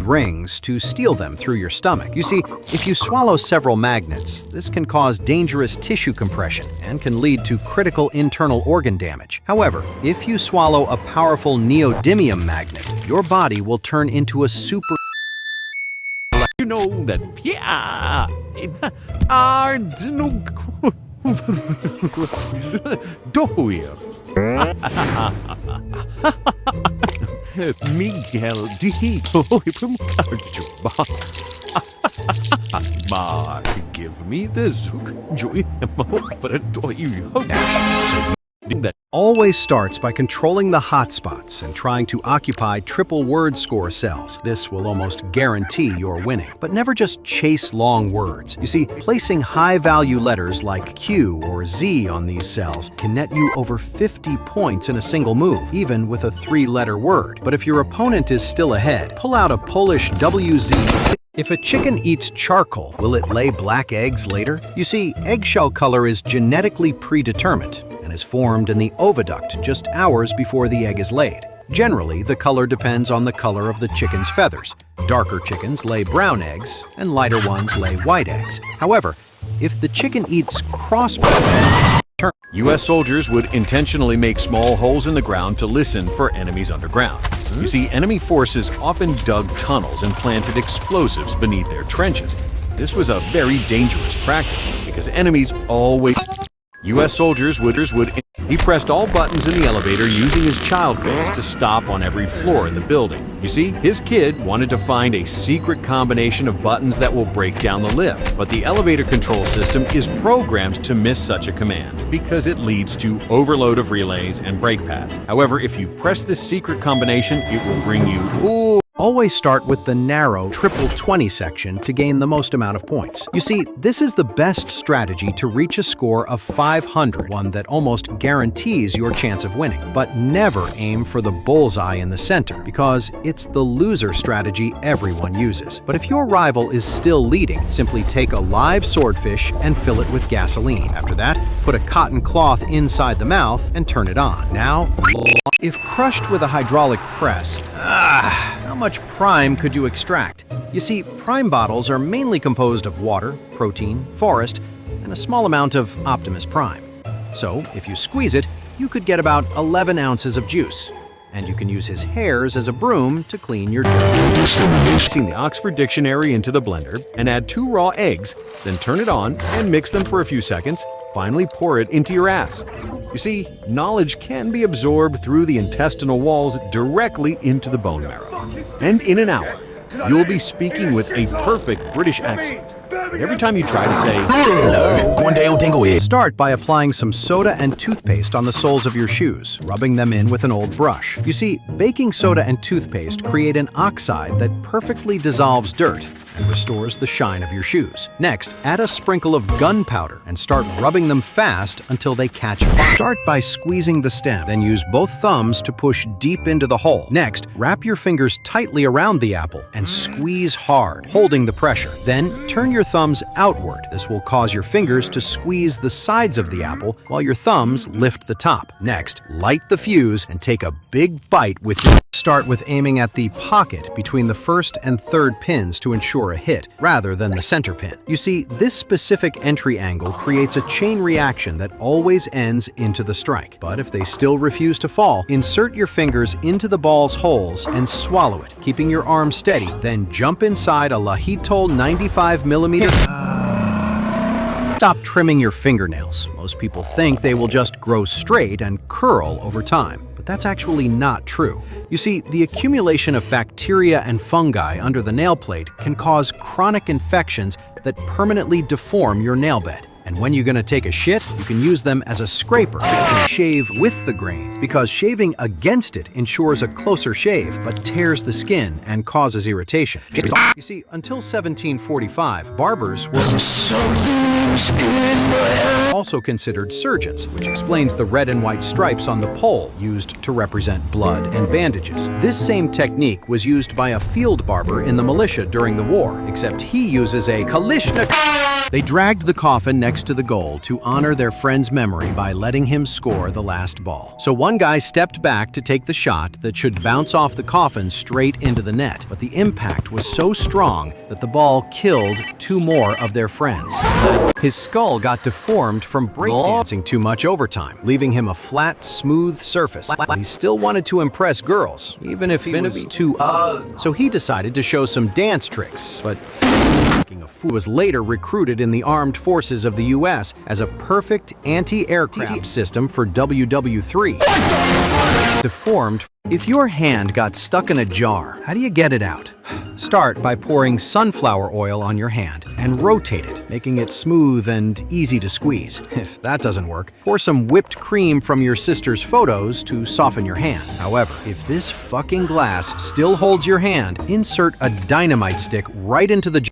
rings to steal them through your stomach. You see, if you swallow several magnets, this can cause dangerous tissue compression and can lead to critical internal organ damage. However, if you swallow a powerful neodymium magnet, your body will turn into a super. You know that are doer. Miguel Diego from Carjuba. Give me the zook joy That always starts by controlling the hotspots and trying to occupy triple word score cells. This will almost guarantee your winning. But never just chase long words. You see, placing high-value letters like Q or Z on these cells can net you over 50 points in a single move, even with a 3-letter word. But if your opponent is still ahead, pull out a Polish WZ. If a chicken eats charcoal, will it lay black eggs later? You see, eggshell color is genetically predetermined and is formed in the oviduct just hours before the egg is laid. Generally, the color depends on the color of the chicken's feathers. Darker chickens lay brown eggs, and lighter ones lay white eggs. However, if the chicken eats crossbred, U.S. soldiers would intentionally make small holes in the ground to listen for enemies underground. You see, enemy forces often dug tunnels and planted explosives beneath their trenches. This was a very dangerous practice because enemies always. U.S. soldiers would. He pressed all buttons in the elevator using his child face to stop on every floor in the building. You see, his kid wanted to find a secret combination of buttons that will break down the lift, but the elevator control system is programmed to miss such a command because it leads to overload of relays and brake pads. However, if you press this secret combination, it will bring you. Always start with the narrow triple 20 section to gain the most amount of points. You see, this is the best strategy to reach a score of 500, one that almost guarantees your chance of winning. But never aim for the bullseye in the center, because it's the loser strategy everyone uses. But if your rival is still leading, simply take a live swordfish and fill it with gasoline. After that, put a cotton cloth inside the mouth and turn it on. Now, if crushed with a hydraulic press, how much prime could you extract? You see, prime bottles are mainly composed of water, protein, forest, and a small amount of Optimus Prime. So, if you squeeze it, you could get about 11 ounces of juice. And you can use his hairs as a broom to clean your dirt. Mixing the Oxford Dictionary into the blender and add 2 raw eggs, then turn it on and mix them for a few seconds. Finally, pour it into your ass. You see, knowledge can be absorbed through the intestinal walls directly into the bone marrow. And in an hour, you'll be speaking with a perfect British accent. Every time you try to say, hello, start by applying some soda and toothpaste on the soles of your shoes, rubbing them in with an old brush. You see, baking soda and toothpaste create an oxide that perfectly dissolves dirt and restores the shine of your shoes. Next, add a sprinkle of gunpowder and start rubbing them fast until they catch fire. Start by squeezing the stem, then use both thumbs to push deep into the hole. Next, wrap your fingers tightly around the apple and squeeze hard, holding the pressure. Then, turn your thumbs outward. This will cause your fingers to squeeze the sides of the apple while your thumbs lift the top. Next, light the fuse and take a big bite with your. Start with aiming at the pocket between the first and third pins to ensure a hit, rather than the center pin. You see, this specific entry angle creates a chain reaction that always ends into the strike. But if they still refuse to fall, insert your fingers into the ball's holes and swallow it, keeping your arm steady. Then jump inside a Lahitol 95mm. Stop trimming your fingernails. Most people think they will just grow straight and curl over time, but that's actually not true. You see, the accumulation of bacteria and fungi under the nail plate can cause chronic infections that permanently deform your nail bed. And when you're gonna take a shit, you can use them as a scraper and shave with the grain, because shaving against it ensures a closer shave, but tears the skin and causes irritation. You see, until 1745, barbers were Also considered surgeons, which explains the red and white stripes on the pole used to represent blood and bandages. This same technique was used by a field barber in the militia during the war, except he uses a Kalishnikov. They dragged the coffin next to the goal to honor their friend's memory by letting him score the last ball. So one guy stepped back to take the shot that should bounce off the coffin straight into the net, but the impact was so strong that the ball killed two more of their friends. His skull got deformed from breakdancing too much overtime, leaving him a flat, smooth surface. He still wanted to impress girls, even if he was too ugly. So he decided to show some dance tricks, but a fool was later recruited in the armed forces of the US as a perfect anti-aircraft system for WW3. Deformed. If your hand got stuck in a jar, how do you get it out? Start by pouring sunflower oil on your hand and rotate it, making it smooth and easy to squeeze. If that doesn't work, pour some whipped cream from your sister's photos to soften your hand. However, if this fucking glass still holds your hand, insert a dynamite stick right into the jar.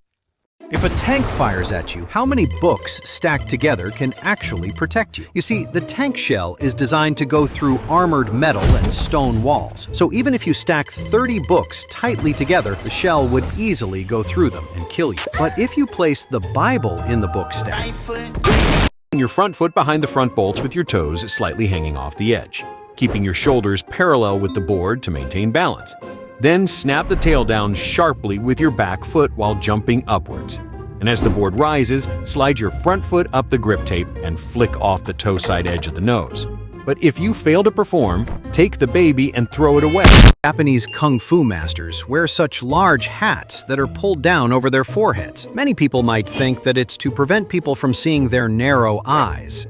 If a tank fires at you, how many books stacked together can actually protect you? You see, the tank shell is designed to go through armored metal and stone walls. So even if you stack 30 books tightly together, the shell would easily go through them and kill you. But if you place the Bible in the book stack, your front foot behind the front bolts with your toes slightly hanging off the edge, keeping your shoulders parallel with the board to maintain balance. Then snap the tail down sharply with your back foot while jumping upwards. And as the board rises, slide your front foot up the grip tape and flick off the toe side edge of the nose. But if you fail to perform, take the baby and throw it away. Japanese kung fu masters wear such large hats that are pulled down over their foreheads. Many people might think that it's to prevent people from seeing their narrow eyes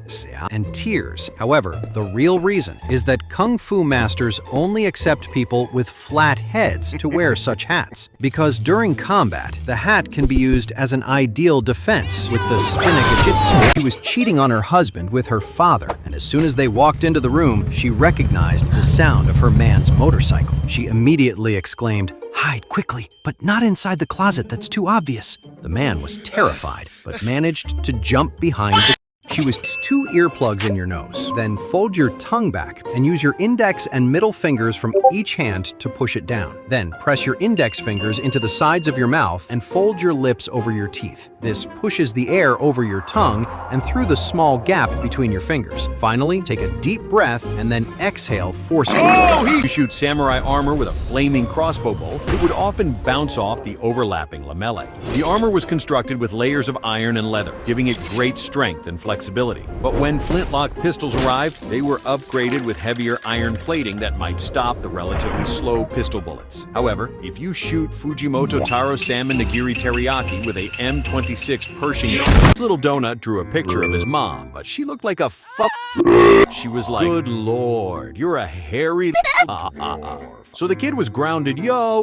and tears. However, the real reason is that kung fu masters only accept people with flat heads to wear such hats. Because during combat, the hat can be used as an ideal defense with the spinning. She was cheating on her husband with her father, and as soon as they walked into the room, she recognized the sound of her man's motorcycle. She immediately exclaimed, "Hide quickly, but not inside the closet, that's too obvious." The man was terrified, but managed to jump behind the She was 2 earplugs in your nose. Then fold your tongue back and use your index and middle fingers from each hand to push it down. Then press your index fingers into the sides of your mouth and fold your lips over your teeth. This pushes the air over your tongue and through the small gap between your fingers. Finally, take a deep breath and then exhale forcefully. To shoot samurai armor with a flaming crossbow bolt, it would often bounce off the overlapping lamellae. The armor was constructed with layers of iron and leather, giving it great strength and flexibility. But when flintlock pistols arrived, they were upgraded with heavier iron plating that might stop the relatively slow pistol bullets. However, if you shoot Fujimoto Taro Salmon Nigiri Teriyaki with a M26 Pershing, little donut drew a picture of his mom, but she looked like a She was like, "Good Lord, you're a hairy So the kid was grounded,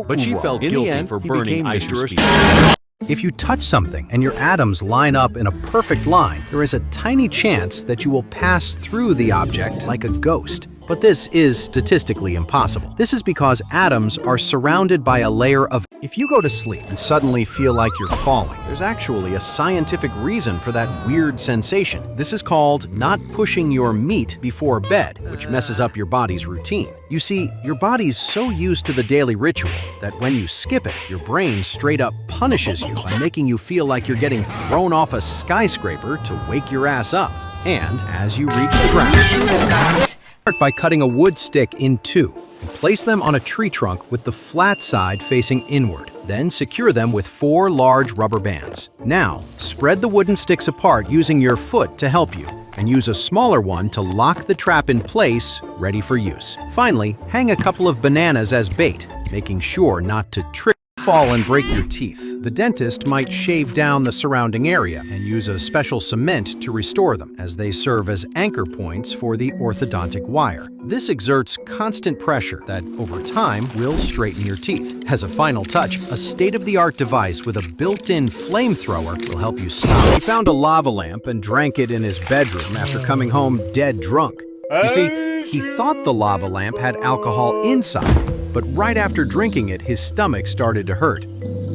but she felt guilty for burning Mr. Speed. If you touch something and your atoms line up in a perfect line, there is a tiny chance that you will pass through the object like a ghost. But this is statistically impossible. This is because atoms are surrounded by a layer of. If you go to sleep and suddenly feel like you're falling, there's actually a scientific reason for that weird sensation. This is called not pushing your meat before bed, which messes up your body's routine. You see, your body's so used to the daily ritual that when you skip it, your brain straight up punishes you by making you feel like you're getting thrown off a skyscraper to wake your ass up. And as you reach the ground, start by cutting a wood stick in 2 and place them on a tree trunk with the flat side facing inward. Then secure them with 4 large rubber bands. Now, spread the wooden sticks apart using your foot to help you, and use a smaller one to lock the trap in place, ready for use. Finally, hang a couple of bananas as bait, making sure not to trip, fall, and break your teeth. The dentist might shave down the surrounding area and use a special cement to restore them, as they serve as anchor points for the orthodontic wire. This exerts constant pressure that, over time, will straighten your teeth. As a final touch, a state-of-the-art device with a built-in flamethrower will help you stop. He found a lava lamp and drank it in his bedroom after coming home dead drunk. You see, he thought the lava lamp had alcohol inside, but right after drinking it, his stomach started to hurt.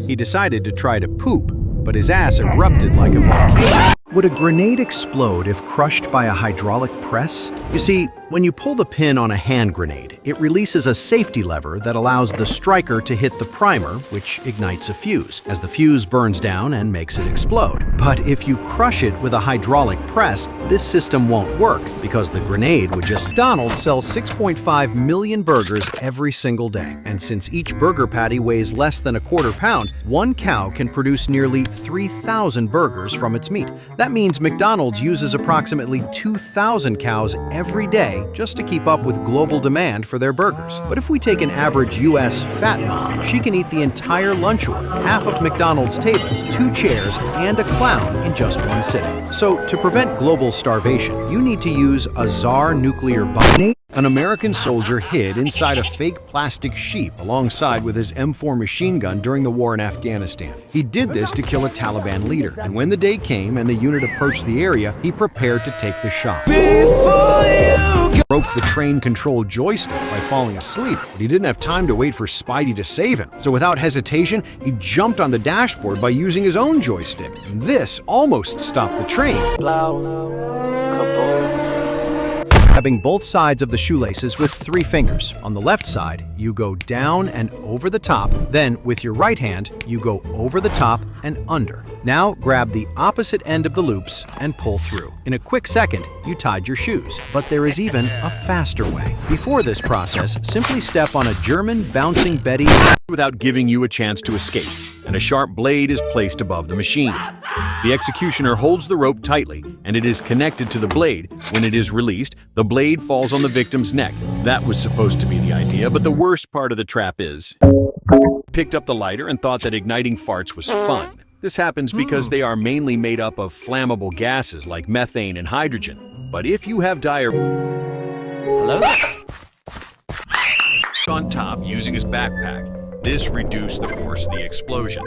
He decided to try to poop, but his ass erupted like a volcano. Would a grenade explode if crushed by a hydraulic press? You see, when you pull the pin on a hand grenade, it releases a safety lever that allows the striker to hit the primer, which ignites a fuse, as the fuse burns down and makes it explode. But if you crush it with a hydraulic press, this system won't work because the grenade would just... McDonald's sells 6.5 million burgers every single day. And since each burger patty weighs less than a quarter pound, one cow can produce nearly 3,000 burgers from its meat. That means McDonald's uses approximately 2,000 cows every day just to keep up with global demand for their burgers. But if we take an average U.S. fat mom, she can eat the entire lunch order, half of McDonald's tables, 2 chairs, and a clown in just one sitting. So to prevent global starvation, you need to use a Tsar nuclear bomb. An American soldier hid inside a fake plastic sheep alongside with his M4 machine gun during the war in Afghanistan. He did this to kill a Taliban leader, and when the day came and the unit approached the area, he prepared to take the shot. Broke the train-controlled joystick by falling asleep, but he didn't have time to wait for Spidey to save him. So without hesitation, he jumped on the dashboard by using his own joystick. And this almost stopped the train. Grabbing both sides of the shoelaces with 3 fingers. On the left side, you go down and over the top. Then, with your right hand, you go over the top and under. Now, grab the opposite end of the loops and pull through. In a quick second, you tied your shoes. But there is even a faster way. Before this process, simply step on a German bouncing Betty without giving you a chance to escape, and a sharp blade is placed above the machine. The executioner holds the rope tightly, and it is connected to the blade. When it is released, the blade falls on the victim's neck. That was supposed to be the idea, but the worst part of the trap is... picked up the lighter and thought that igniting farts was fun. This happens because they are mainly made up of flammable gases like methane and hydrogen. But if you have Hello? on top using his backpack, this reduced the force of the explosion.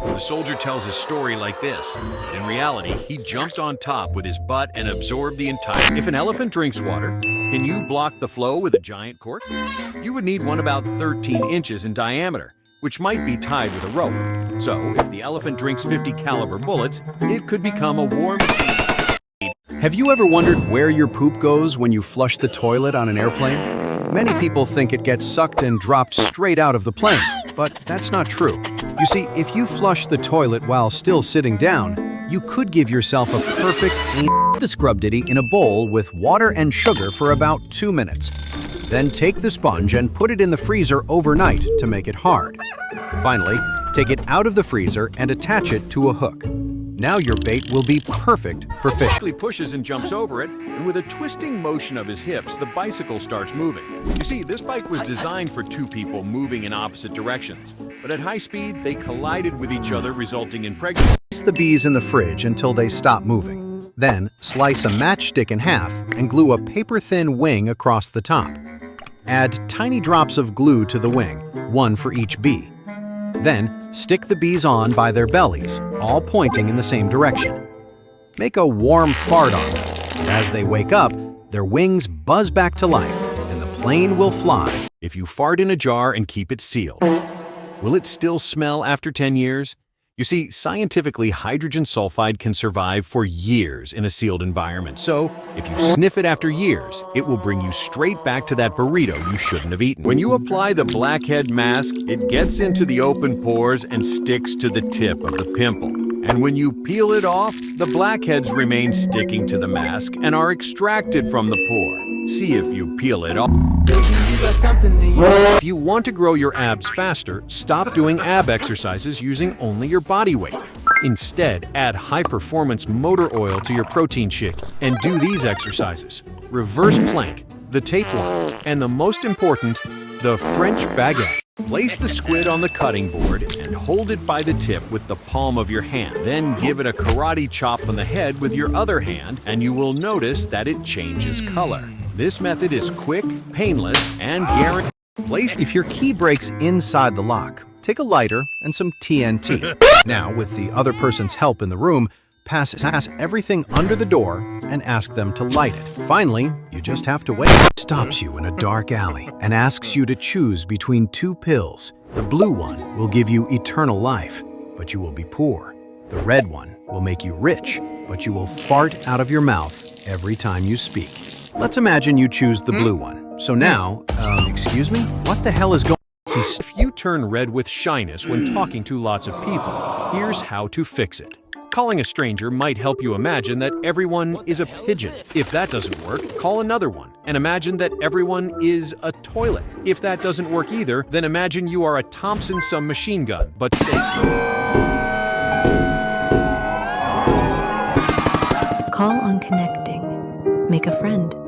The soldier tells his story like this. In reality, he jumped on top with his butt and absorbed the entire... If an elephant drinks water, can you block the flow with a giant cork? You would need one about 13 inches in diameter, which might be tied with a rope. So, if the elephant drinks 50 caliber bullets, it could become a war machine. Have you ever wondered where your poop goes when you flush the toilet on an airplane? Many people think it gets sucked and dropped straight out of the plane, but that's not true. You see, if you flush the toilet while still sitting down, you could give yourself a perfect the scrub ditty in a bowl with water and sugar for about 2 minutes. Then take the sponge and put it in the freezer overnight to make it hard. Finally, take it out of the freezer and attach it to a hook. Now your bait will be perfect for fishing. He pushes and jumps over it, and with a twisting motion of his hips, the bicycle starts moving. You see, this bike was designed for 2 people moving in opposite directions, but at high speed, they collided with each other, resulting in pregnancy. Place the bees in the fridge until they stop moving. Then, slice a matchstick in half and glue a paper-thin wing across the top. Add tiny drops of glue to the wing, 1 for each bee. Then, stick the bees on by their bellies, all pointing in the same direction. Make a warm fart on them. As they wake up, their wings buzz back to life, and the plane will fly. If you fart in a jar and keep it sealed, will it still smell after 10 years? You see, scientifically, hydrogen sulfide can survive for years in a sealed environment. So, if you sniff it after years, it will bring you straight back to that burrito you shouldn't have eaten. When you apply the blackhead mask, it gets into the open pores and sticks to the tip of the pimple. And when you peel it off, the blackheads remain sticking to the mask and are extracted from the pore. See if you peel it off. If you want to grow your abs faster, stop doing ab exercises using only your body weight. Instead, add high-performance motor oil to your protein shake and do these exercises: reverse plank, the tapeworm, and the most important, the French baguette. Place the squid on the cutting board and hold it by the tip with the palm of your hand. Then give it a karate chop on the head with your other hand, and you will notice that it changes color. This method is quick, painless, and guaranteed. If your key breaks inside the lock, take a lighter and some TNT. Now, with the other person's help in the room, pass everything under the door and ask them to light it. Finally, you just have to wait. Stops you in a dark alley and asks you to choose between 2 pills. The blue one will give you eternal life, but you will be poor. The red one will make you rich, but you will fart out of your mouth every time you speak. Let's imagine you choose the blue one. So now, excuse me? What the hell is going on? If you turn red with shyness when talking to lots of people, here's how to fix it. Calling a stranger might help you imagine that everyone is a pigeon. If that doesn't work, call another one and imagine that everyone is a toilet. If that doesn't work either, then imagine you are a Thompson submachine gun, but fake. Call on connecting. Make a friend.